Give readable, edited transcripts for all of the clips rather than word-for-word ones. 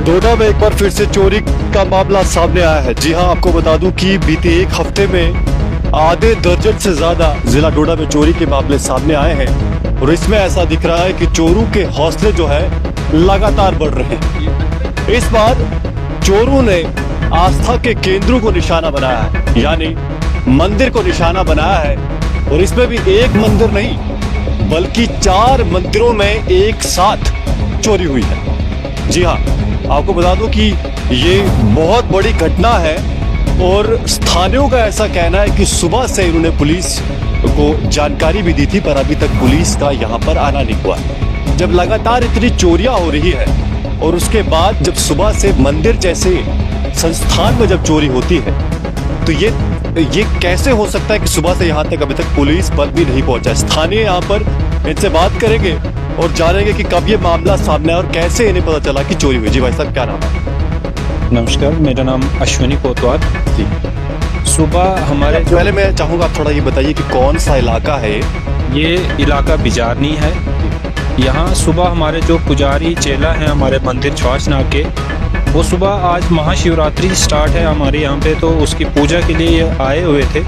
डोडा में एक बार फिर से चोरी का मामला सामने आया है। जी हां, आपको बता दूं कि बीते एक हफ्ते में आधे दर्जन से ज्यादा जिला डोडा में चोरी के मामले सामने आए हैं और इसमें ऐसा दिख रहा है कि चोरों के हौसले जो है लगातार बढ़ रहे हैं। इस बार चोरों ने आस्था के केंद्रों को निशाना बनाया है, यानी मंदिर को निशाना बनाया है और इसमें भी एक मंदिर नहीं बल्कि 4 मंदिरों में एक साथ चोरी हुई है। जी हाँ, आपको बता दूं कि ये बहुत बड़ी घटना है और स्थानीयों का ऐसा कहना है कि सुबह से इन्होंने पुलिस को जानकारी भी दी थी, पर अभी तक पुलिस का यहाँ पर आना नहीं हुआ है। जब लगातार इतनी चोरियां हो रही है और उसके बाद जब सुबह से मंदिर जैसे संस्थान में जब चोरी होती है तो ये कैसे हो सकता है कि सुबह से यहाँ तक अभी तक पुलिस बल भी नहीं पहुंचा। स्थानीय यहाँ पर इनसे बात करेंगे और जानेंगे कि कब ये मामला सामने आया और कैसे इन्हें पता चला कि चोरी हुई। जी भाई साहब, क्या नाम है? नमस्कार, मेरा नाम अश्विनी कोतवाल। जी, सुबह हमारे पहले मैं चाहूंगा आप थोड़ा ये बताइए कि कौन सा इलाका है ये इलाका बिजारनी है। यहाँ सुबह हमारे जो पुजारी चेला हैं हमारे मंदिर छवाचनाग के, वो सुबह आज महाशिवरात्रि स्टार्ट है हमारे यहाँ पे, तो उसकी पूजा के लिए ये आए हुए थे।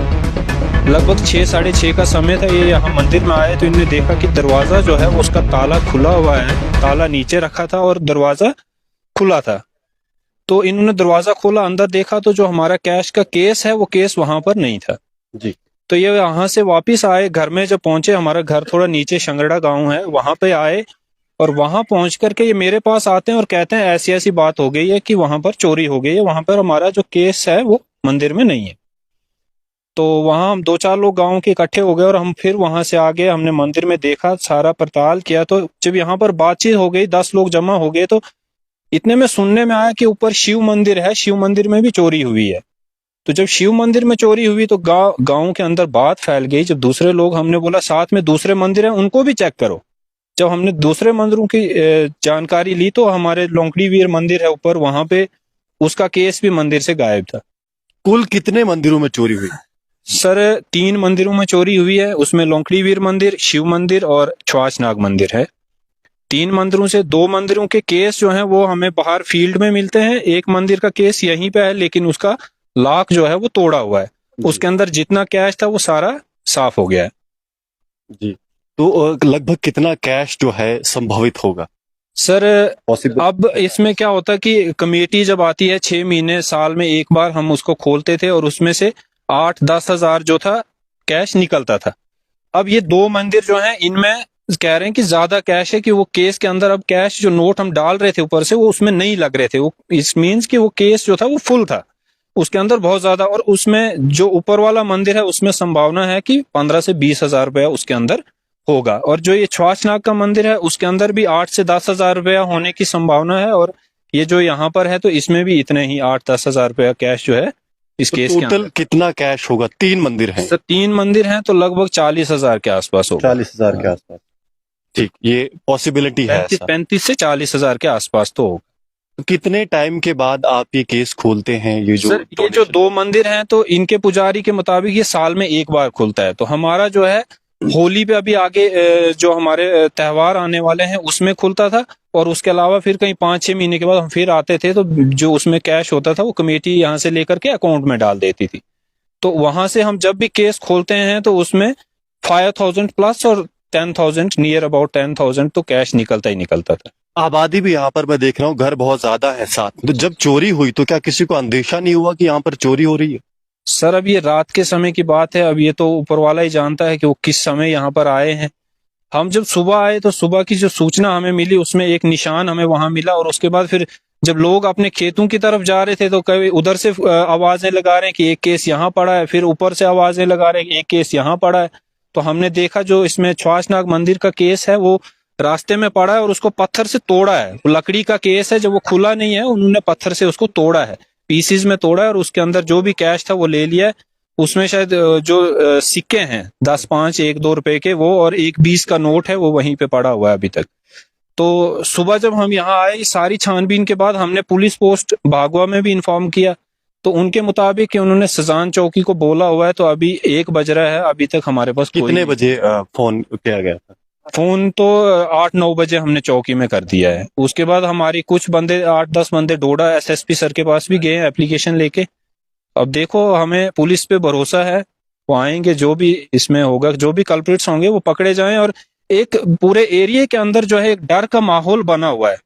लगभग 6 साढ़े 6 का समय था। ये यहाँ मंदिर में आए तो इन्होंने देखा कि दरवाज़ा जो है उसका ताला खुला हुआ है, ताला नीचे रखा था और दरवाज़ा खुला था। तो इन्होंने दरवाज़ा खोला, अंदर देखा तो जो हमारा कैश का केस है वो केस वहाँ पर नहीं था। जी, तो ये यहाँ से वापस आए, घर में जब पहुंचे, हमारा घर थोड़ा नीचे शंगड़ा गांव है, वहाँ पे आए और वहाँ पहुंच करके ये मेरे पास आते हैं और कहते हैं ऐसी ऐसी बात हो गई है कि वहाँ पर चोरी हो गई है, वहाँ पर हमारा जो केस है वो मंदिर में नहीं है। तो वहाँ हम 2-4 लोग गांव के इकट्ठे हो गए और हम फिर वहां से आगे हमने मंदिर में देखा, सारा पड़ताल किया। तो जब यहाँ पर बातचीत हो गई, 10 लोग जमा हो गए, तो इतने में सुनने में आया कि ऊपर शिव मंदिर है, शिव मंदिर में भी चोरी हुई है। तो जब शिव मंदिर में चोरी हुई तो गांव के अंदर बात फैल गई। जब दूसरे लोग, हमने बोला साथ में दूसरे मंदिर हैं उनको भी चेक करो। जब हमने दूसरे मंदिरों की जानकारी ली तो हमारे लोंकड़ी वीर मंदिर है ऊपर, वहां पे उसका केस भी मंदिर से गायब था। कुल कितने मंदिरों में चोरी हुई? सर 3 मंदिरों में चोरी हुई है, उसमें लोंकड़ी वीर मंदिर, शिव मंदिर और छवाचनाग मंदिर है। 3 मंदिरों से 2 मंदिरों के केस जो हैं वो हमें बाहर फील्ड में मिलते हैं। एक मंदिर का केस यहीं पे है लेकिन उसका लॉक जो है वो तोड़ा हुआ है, उसके अंदर जितना कैश था वो सारा साफ हो गया है। जी, तो लगभग कितना कैश जो है संभावित होगा सर पॉसिबल? अब इसमें क्या होता है कि कमेटी जब आती है 6 महीने साल में एक बार हम उसको खोलते थे और उसमें से 8-10 हजार जो था कैश निकलता था। अब ये 2 मंदिर जो हैं इनमें कह रहे हैं कि ज्यादा कैश है, कि वो केस के अंदर अब कैश जो नोट हम डाल रहे थे ऊपर से वो उसमें नहीं लग रहे थे। वो इस मीन्स कि वो केस जो था वो फुल था, उसके अंदर बहुत ज्यादा। और उसमें जो ऊपर वाला मंदिर है उसमें संभावना है कि 15 से 20 हजार रुपया उसके अंदर होगा। और जो ये छवाचनाग का मंदिर है उसके अंदर भी 8 से 10 हजार रुपया होने की संभावना है। और ये जो यहाँ पर है तो इसमें भी इतने ही 8-10 हजार रुपया कैश जो है इस तो केस के टोटल अंदर। कितना कैश होगा? 3 मंदिर हैं। सर 3 मंदिर हैं तो लगभग 40 हजार के आसपास होगा। 40 हजार के आसपास। ठीक, ये पॉसिबिलिटी है ऐसा। 35 से 40 हजार के आसपास तो होगा। तो कितने टाइम के बाद आप ये केस खोलते हैं? ये जो सर ये जो 2 मंदिर हैं तो इनके पुजारी के मुताबिक ये साल में एक बार खुलता है। तो हमारा जो है होली पे अभी आगे जो हमारे त्योहार आने वाले हैं उसमें खुलता था, और उसके अलावा फिर कहीं 5-6 महीने के बाद हम फिर आते थे तो जो उसमें कैश होता था वो कमेटी यहाँ से लेकर के अकाउंट में डाल देती थी। तो वहां से हम जब भी केस खोलते हैं तो उसमें 5000 प्लस और 10,000 नियर अबाउट 10,000 तो कैश निकलता ही निकलता था। आबादी भी यहाँ पर मैं देख रहा हूँ, घर बहुत ज्यादा है साथ। तो जब चोरी हुई तो क्या किसी को अंदेशा नहीं हुआ कि यहाँ पर चोरी हो रही है? सर अब ये रात के समय की बात है, अब ये तो ऊपर वाला ही जानता है कि वो किस समय यहाँ पर आए हैं। हम जब सुबह आए तो सुबह की जो सूचना हमें मिली उसमें एक निशान हमें वहां मिला, और उसके बाद फिर जब लोग अपने खेतों की तरफ जा रहे थे तो कभी उधर से आवाजें लगा रहे हैं कि एक केस यहाँ पड़ा है, फिर ऊपर से आवाजें लगा रहे हैं कि एक केस यहाँ पड़ा है। तो हमने देखा जो इसमें छवाचनाग मंदिर का केस है वो रास्ते में पड़ा है और उसको पत्थर से तोड़ा है। वो लकड़ी का केस है, जब वो खुला नहीं है उन्होंने पत्थर से उसको तोड़ा है, पीसीज में तोड़ा है, और उसके अंदर जो भी कैश था वो ले लिया है। उसमें शायद जो सिक्के हैं 10, 5, 1, 2 रुपए के वो, और 1 20 का नोट है वो वहीं पे पड़ा हुआ है अभी तक। तो सुबह जब हम यहाँ आए सारी छानबीन के बाद हमने पुलिस पोस्ट भागवा में भी इन्फॉर्म किया, तो उनके मुताबिक कि उन्होंने सजान चौकी को बोला हुआ है। तो अभी 1 बज रहा है, अभी तक हमारे पास कितने बजे फोन किया गया था? फोन तो 8-9 बजे हमने चौकी में कर दिया है। उसके बाद हमारी कुछ बंदे 8-10 बंदे डोडा एसएसपी सर के पास भी गए एप्लीकेशन लेके। अब देखो, हमें पुलिस पे भरोसा है, वो आएंगे, जो भी इसमें होगा, जो भी कल्प्रिट्स होंगे वो पकड़े जाएं। और एक पूरे एरिया के अंदर जो है एक डर का माहौल बना हुआ है।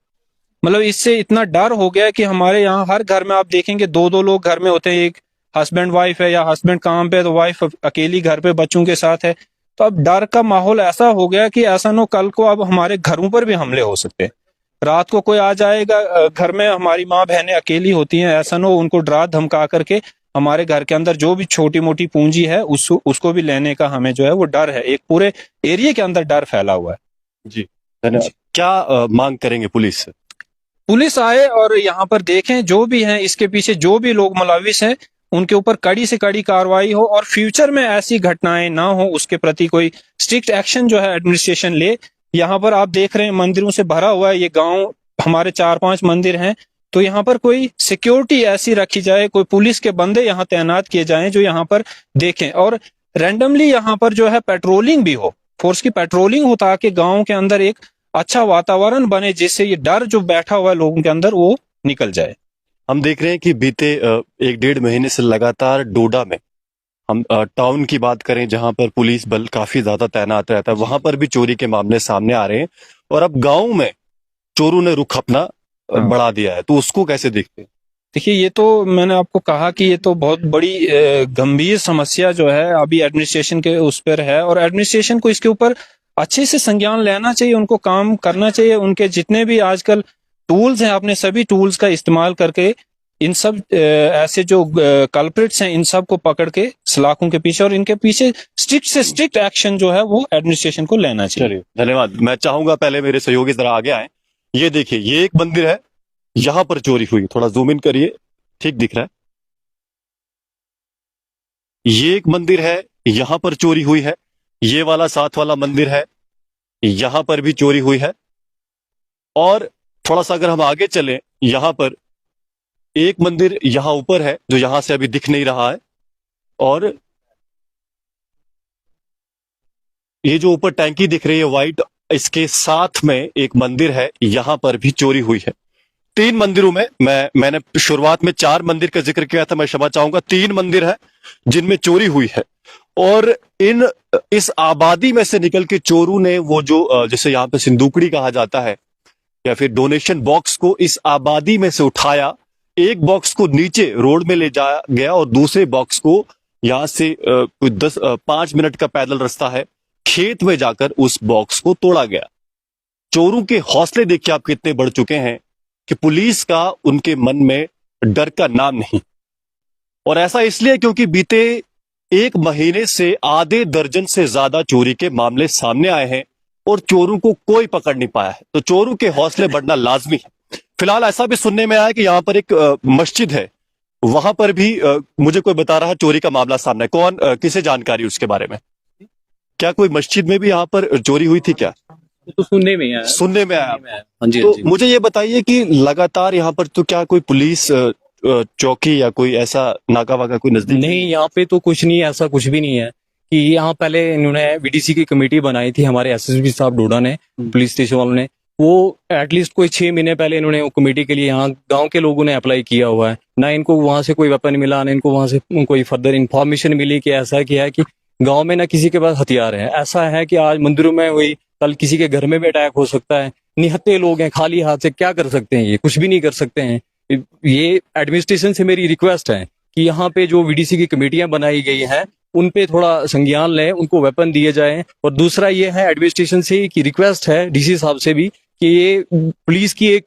मतलब इससे इतना डर हो गया है कि हमारे यहाँ हर घर में आप देखेंगे 2-2 लोग घर में होते हैं। एक हस्बैंड वाइफ है, या हस्बैंड काम पे है तो वाइफ अकेली घर पे बच्चों के साथ है। तो अब डर का माहौल ऐसा हो गया कि ऐसा ना हो कल को अब हमारे घरों पर भी हमले हो सकते हैं। रात को कोई आ जाएगा घर में, हमारी माँ बहनें अकेली होती हैं, ऐसा ना हो उनको डरा धमका करके हमारे घर के अंदर जो भी छोटी मोटी पूंजी है उसको भी लेने का हमें जो है वो डर है। एक पूरे एरिया के अंदर डर फैला हुआ है। जी धन्यवाद। क्या मांग करेंगे पुलिस से? पुलिस आए और यहाँ पर देखें जो भी हैं, इसके पीछे जो भी लोग मुलविस हैं उनके ऊपर कड़ी से कड़ी कार्रवाई हो, और फ्यूचर में ऐसी घटनाएं ना हो उसके प्रति कोई स्ट्रिक्ट एक्शन जो है एडमिनिस्ट्रेशन ले। यहाँ पर आप देख रहे हैं मंदिरों से भरा हुआ है ये गांव, हमारे 4-5 मंदिर हैं, तो यहाँ पर कोई सिक्योरिटी ऐसी रखी जाए, कोई पुलिस के बंदे यहाँ तैनात किए जाएं जो यहाँ पर देखें, और रैंडमली यहाँ पर जो है पेट्रोलिंग भी हो, फोर्स की पेट्रोलिंग हो, ताकि गाँव के अंदर एक अच्छा वातावरण बने जिससे ये डर जो बैठा हुआ है लोगों के अंदर वो निकल जाए। हम देख रहे हैं कि बीते 1-1.5 महीने से लगातार डोडा में, हम टाउन की बात करें जहां पर पुलिस बल काफी ज्यादा तैनात रहता है, वहां पर भी चोरी के मामले सामने आ रहे हैं, और अब गांव में चोरों ने रुख अपना बढ़ा दिया है। तो उसको कैसे देखते हैं? देखिए, ये तो मैंने आपको कहा कि ये तो बहुत बड़ी गंभीर समस्या जो है अभी एडमिनिस्ट्रेशन के उस पर है, और एडमिनिस्ट्रेशन को इसके ऊपर अच्छे से संज्ञान लेना चाहिए, उनको काम करना चाहिए। उनके जितने भी आजकल टूल्स हैं, अपने सभी टूल्स का इस्तेमाल करके इन सब ऐसे जो कल्प्रिट्स हैं इन सब को पकड़ के सलाखों के पीछे, और इनके पीछे स्ट्रिक्ट से स्ट्रिक्ट एक्शन जो है वो एडमिनिस्ट्रेशन को लेना चाहिए। चलिए धन्यवाद। मैं चाहूंगा पहले मेरे सहयोगी जरा आगे आए। ये देखिए, ये एक मंदिर है, यहां पर चोरी हुई, थोड़ा जूम इन करिए, ठीक दिख रहा है। ये एक मंदिर है, यहां पर चोरी हुई है। ये वाला साथ वाला मंदिर है, यहां पर भी चोरी हुई है। और थोड़ा सा अगर हम आगे चलें, यहां पर एक मंदिर यहां ऊपर है जो यहां से अभी दिख नहीं रहा है, और ये जो ऊपर टैंकी दिख रही है व्हाइट, इसके साथ में एक मंदिर है, यहां पर भी चोरी हुई है। 3 मंदिरों में, मैंने शुरुआत में 4 मंदिर का जिक्र किया था, मैं क्षमा चाहूंगा, 3 मंदिर है जिनमें चोरी हुई है। और इस आबादी में से निकल के चोरों ने वो जो जैसे यहाँ पे सिंदूकड़ी कहा जाता है या फिर डोनेशन बॉक्स को इस आबादी में से उठाया, एक बॉक्स को नीचे रोड में ले जाया गया और दूसरे बॉक्स को यहां से कुछ 5 मिनट का पैदल रास्ता है, खेत में जाकर उस बॉक्स को तोड़ा गया। चोरों के हौसले देखिए आप कितने बढ़ चुके हैं कि पुलिस का उनके मन में डर का नाम नहीं। और ऐसा इसलिए क्योंकि बीते 1 महीने से आधे दर्जन से ज्यादा चोरी के मामले सामने आए हैं और चोरों को कोई पकड़ नहीं पाया है। तो चोरों के हौसले बढ़ना लाजमी है। फिलहाल ऐसा भी सुनने में आया कि यहाँ पर एक मस्जिद है, वहां पर भी मुझे कोई बता रहा चोरी का मामला सामने है। कौन, किसे जानकारी उसके बारे में? क्या कोई मस्जिद में भी यहाँ पर चोरी हुई थी क्या? तो सुनने में आया। सुनने में आया। हाँ जी, तो हाँ जी। मुझे ये बताइए कि लगातार यहाँ पर तो क्या कोई पुलिस चौकी या कोई ऐसा नाका वाका कोई नजदीक? नहीं, यहाँ पे तो कुछ नहीं, ऐसा कुछ भी नहीं है कि यहाँ पहले इन्होंने वीडीसी की कमेटी बनाई थी, हमारे एसएसपी साहब डोडा ने, पुलिस स्टेशन वालों ने, वो एटलीस्ट कोई 6 महीने पहले इन्होंने वो कमेटी के लिए यहाँ गांव के लोगों ने अप्लाई किया हुआ है। ना इनको वहां से कोई वेपन मिला, ना इनको वहां से कोई फर्दर इन्फॉर्मेशन मिली कि ऐसा क्या है कि गांव में ना किसी के पास हथियार है। ऐसा है कि आज मंदिरों में हुई, कल किसी के घर में भी अटैक हो सकता है। निहत्थे लोग हैं, खाली हाथ से क्या कर सकते हैं, ये कुछ भी नहीं कर सकते हैं। ये एडमिनिस्ट्रेशन से मेरी रिक्वेस्ट है कि यहाँ पे जो वीडीसी की कमेटियां बनाई गई हैं उन पे थोड़ा संज्ञान लें, उनको वेपन दिए जाएं। और दूसरा ये है एडमिनिस्ट्रेशन से की रिक्वेस्ट है, डीसी साहब से भी, कि ये पुलिस की एक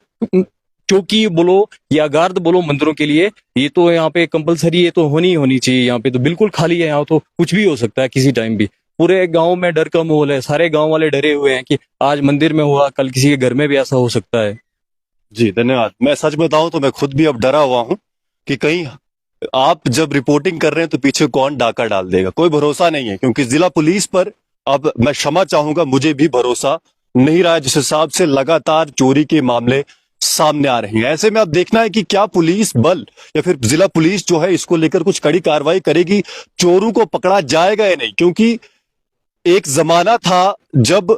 चौकी बोलो या गार्ड बोलो मंदिरों के लिए, ये तो यहाँ पे कंपलसरी, ये तो होनी चाहिए। यहाँ पे तो बिल्कुल खाली है, यहाँ तो कुछ भी हो सकता है किसी टाइम भी। पूरे गांव में डर का माहौल है, सारे गांव वाले डरे हुए हैं कि आज मंदिर में हुआ, कल किसी के घर में भी ऐसा हो सकता है। जी धन्यवाद। मैं सच बताऊं तो मैं खुद भी अब डरा हुआ हूं कि कहीं आप जब रिपोर्टिंग कर रहे हैं तो पीछे कौन डाका डाल देगा, कोई भरोसा नहीं है। क्योंकि जिला पुलिस पर अब मैं क्षमा चाहूंगा, मुझे भी भरोसा नहीं रहा है जिस हिसाब से लगातार चोरी के मामले सामने आ रहे हैं। ऐसे में अब देखना है कि क्या पुलिस बल या फिर जिला पुलिस जो है इसको लेकर कुछ कड़ी कार्रवाई करेगी, चोरों को पकड़ा जाएगा या नहीं। क्योंकि एक जमाना था जब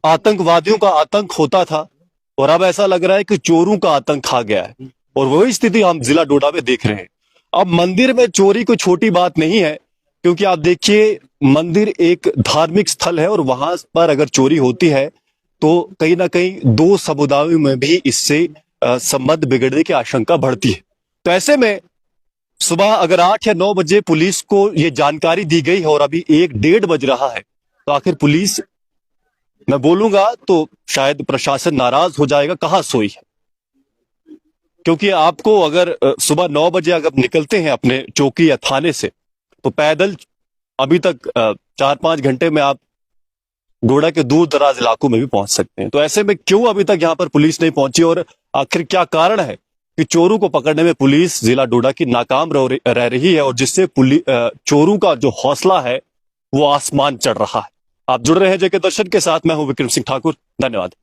आतंकवादियों का आतंक होता था और अब ऐसा लग रहा है कि चोरों का आतंक खा गया है, और वही स्थिति हम जिला डोडा में देख रहे हैं। अब मंदिर में चोरी कोई छोटी बात नहीं है, क्योंकि आप देखिए मंदिर एक धार्मिक स्थल है और वहां पर अगर चोरी होती है तो कहीं ना कहीं दो समुदायों में भी इससे संबंध बिगड़ने की आशंका बढ़ती है। तो ऐसे में सुबह अगर 8 या 9 बजे पुलिस को ये जानकारी दी गई है और अभी 1-1:30 बज रहा है, तो आखिर पुलिस, मैं बोलूंगा तो शायद प्रशासन नाराज हो जाएगा, कहां सोई है। क्योंकि आपको अगर सुबह 9 बजे अगर निकलते हैं अपने चौकी या थाने से, तो पैदल अभी तक 4-5 घंटे में आप डोडा के दूर दराज इलाकों में भी पहुंच सकते हैं। तो ऐसे में क्यों अभी तक यहां पर पुलिस नहीं पहुंची, और आखिर क्या कारण है कि चोरों को पकड़ने में पुलिस जिला डोडा की नाकाम रह रही है, और जिससे चोरों का जो हौसला है वो आसमान चढ़ रहा है। आप जुड़ रहे हैं जेके दर्शन के साथ, मैं हूं विक्रम सिंह ठाकुर, धन्यवाद।